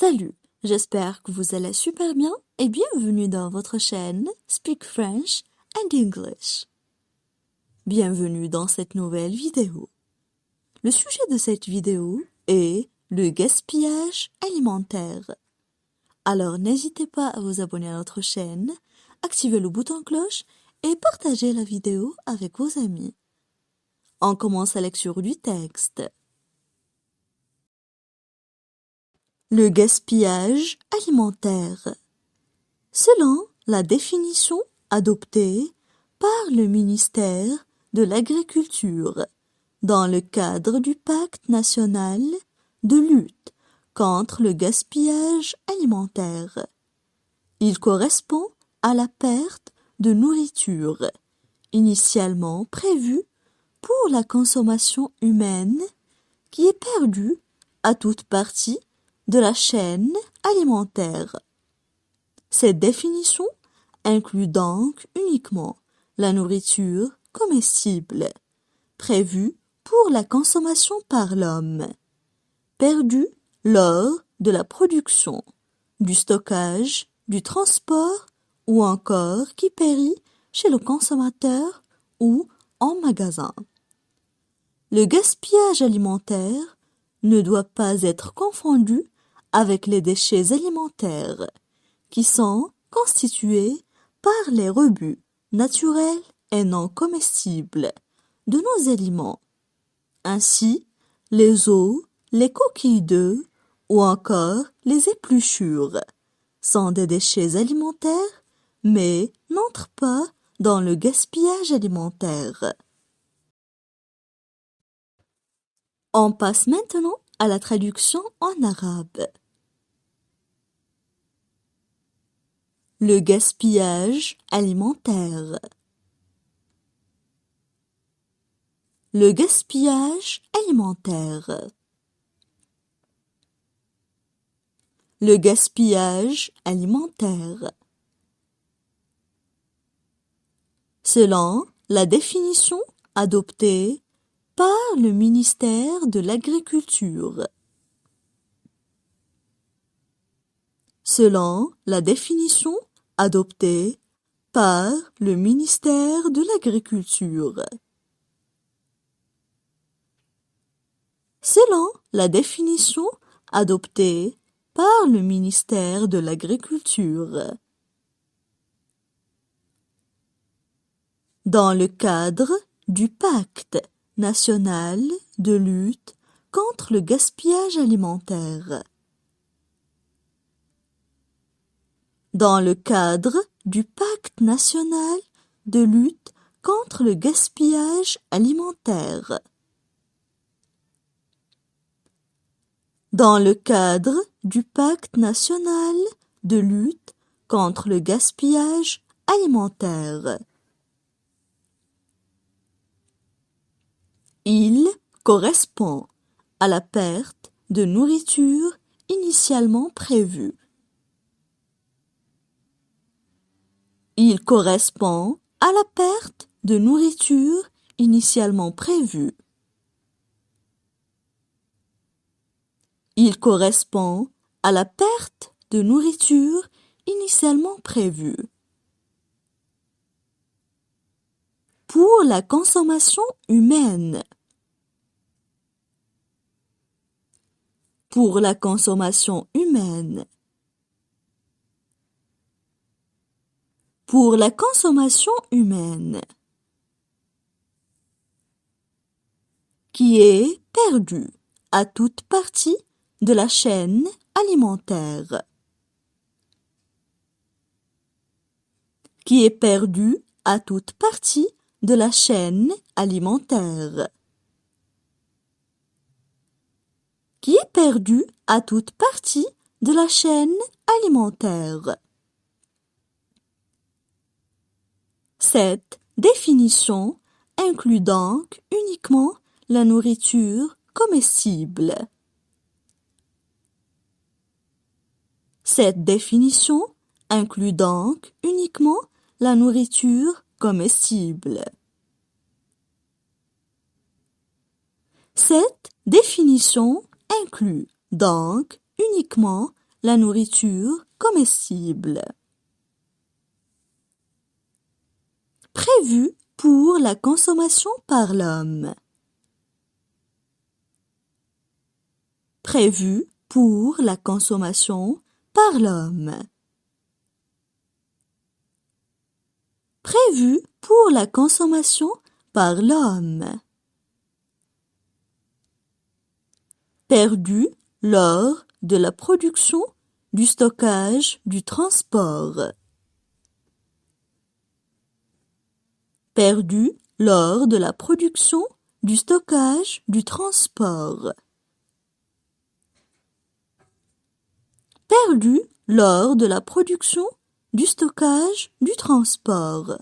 Salut, j'espère que vous allez super bien et bienvenue dans votre chaîne Speak French and English. Bienvenue dans cette nouvelle vidéo. Le sujet de cette vidéo est le gaspillage alimentaire. Alors n'hésitez pas à vous abonner à notre chaîne, activer le bouton cloche et partager la vidéo avec vos amis. On commence la lecture du texte. Le gaspillage alimentaire. Selon la définition adoptée par le ministère de l'Agriculture dans le cadre du Pacte national de lutte contre le gaspillage alimentaire, il correspond à la perte de nourriture initialement prévue pour la consommation humaine qui est perdue à toute partie de la chaîne alimentaire. Cette définition inclut donc uniquement la nourriture comestible, prévue pour la consommation par l'homme, perdue lors de la production, du stockage, du transport ou encore qui périt chez le consommateur ou en magasin. Le gaspillage alimentaire ne doit pas être confondu avec les déchets alimentaires, qui sont constitués par les rebuts naturels et non comestibles de nos aliments. Ainsi, les os, les coquilles d'œufs ou encore les épluchures sont des déchets alimentaires, mais n'entrent pas dans le gaspillage alimentaire. On passe maintenant à la traduction en arabe. Le gaspillage alimentaire. Le gaspillage alimentaire. Le gaspillage alimentaire. Selon la définition adoptée par le ministère de l'Agriculture. Selon la définition adoptée par le ministère de l'Agriculture. Selon la définition adoptée par le ministère de l'Agriculture. Dans le cadre du Pacte national de lutte contre le gaspillage alimentaire. Dans le cadre du Pacte national de lutte contre le gaspillage alimentaire. Dans le cadre du Pacte national de lutte contre le gaspillage alimentaire. Il correspond à la perte de nourriture initialement prévue. Il correspond à la perte de nourriture initialement prévue. Il correspond à la perte de nourriture initialement prévue. Pour la consommation humaine. Pour la consommation humaine. Pour la consommation humaine. Qui est perdue à toute partie de la chaîne alimentaire. Qui est perdue à toute partie de la chaîne alimentaire. Qui est perdue à toute partie de la chaîne alimentaire. Cette définition inclut donc uniquement la nourriture comestible. Cette définition inclut donc uniquement la nourriture comestible. Cette définition inclut donc uniquement la nourriture comestible. Prévu pour la consommation par l'homme. Prévu pour la consommation par l'homme. Prévu pour la consommation par l'homme. Perdu lors de la production, du stockage, du transport. Perdu lors de la production, du stockage, du transport. Perdu lors de la production, du stockage, du transport.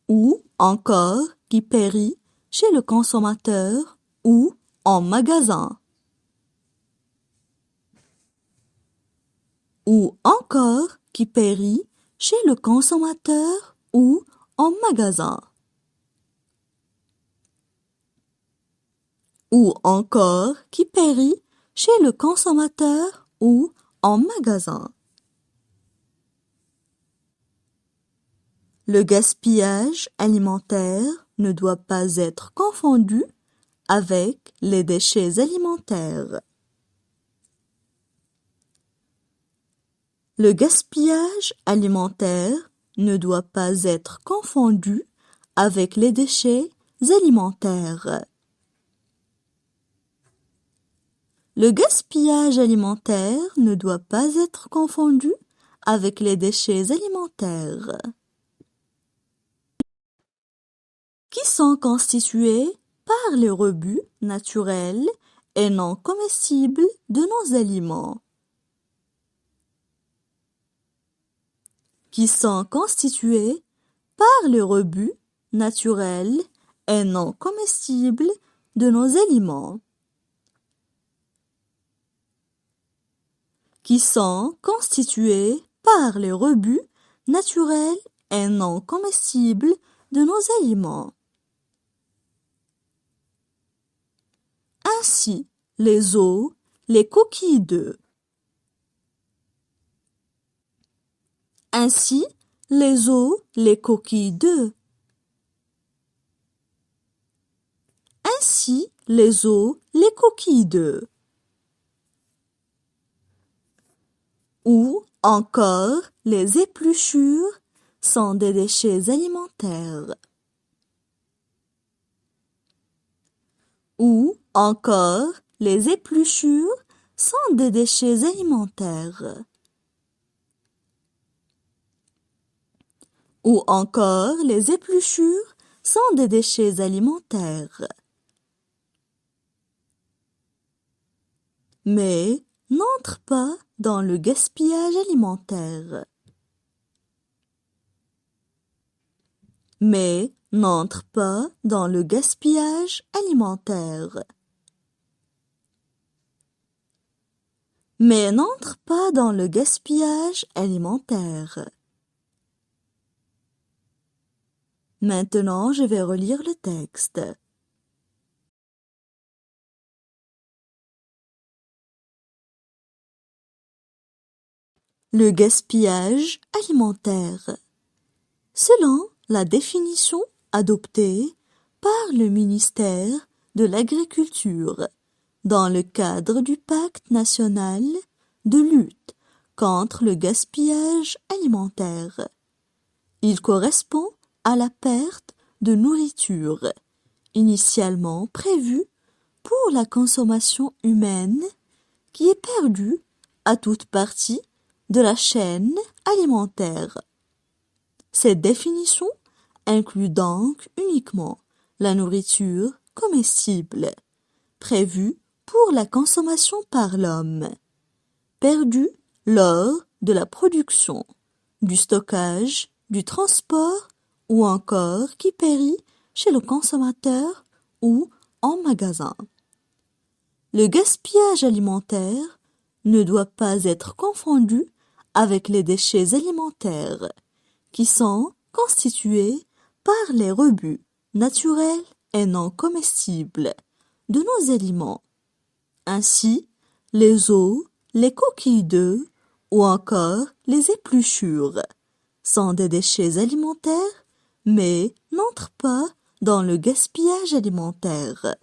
Ou encore qui périt chez le consommateur ou en magasin. Ou encore qui périt chez le consommateur ou en magasin. Ou encore qui périt chez le consommateur ou en magasin. Le gaspillage alimentaire ne doit pas être confondu avec les déchets alimentaires. Le gaspillage alimentaire ne doit pas être confondu avec les déchets alimentaires. Le gaspillage alimentaire ne doit pas être confondu avec les déchets alimentaires, qui sont constitués par les rebuts naturels et non comestibles de nos aliments. Qui sont constitués par les rebuts naturels et non comestibles de nos aliments. Qui sont constitués par les rebuts naturels et non comestibles de nos aliments. Ainsi, les œufs, les coquilles d'œufs. Ainsi, les œufs, les coquilles d'œufs. Ainsi, les œufs, les coquilles d'œufs. Ou encore, les épluchures sont des déchets alimentaires. Ou encore, les épluchures sont des déchets alimentaires. Ou encore, les épluchures sont des déchets alimentaires. Mais n'entrent pas dans le gaspillage alimentaire. Mais n'entrent pas dans le gaspillage alimentaire. Mais n'entrent pas dans le gaspillage alimentaire. Maintenant, je vais relire le texte. Le gaspillage alimentaire. Selon la définition adoptée par le ministère de l'Agriculture dans le cadre du Pacte national de lutte contre le gaspillage alimentaire, il correspond à la perte de nourriture initialement prévue pour la consommation humaine qui est perdue à toute partie de la chaîne alimentaire. Cette définition inclut donc uniquement la nourriture comestible, prévue pour la consommation par l'homme, perdue lors de la production, du stockage, du transport ou encore qui périt chez le consommateur ou en magasin. Le gaspillage alimentaire ne doit pas être confondu avec les déchets alimentaires, qui sont constitués par les rebuts naturels et non comestibles de nos aliments. Ainsi, les os, les coquilles d'œufs ou encore les épluchures sont des déchets alimentaires, mais n'entrent pas dans le gaspillage alimentaire.